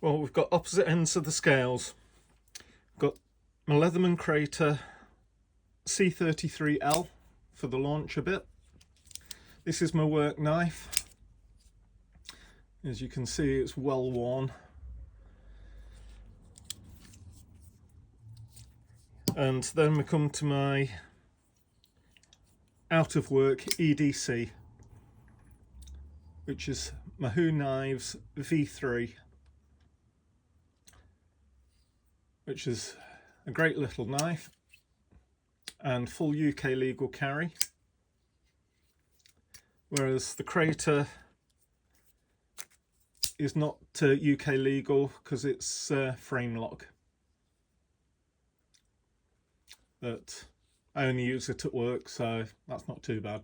Well, we've got opposite ends of the scales. We've got my Leatherman Crater c33l for the launcher bit. This is my work knife. As you can see, it's well worn. And then we come to my out of work EDC, which is Mahou Knives V3, which is a great little knife and full UK legal carry, whereas the Crater is not UK legal because it's frame lock. But I only use it at work, so that's not too bad.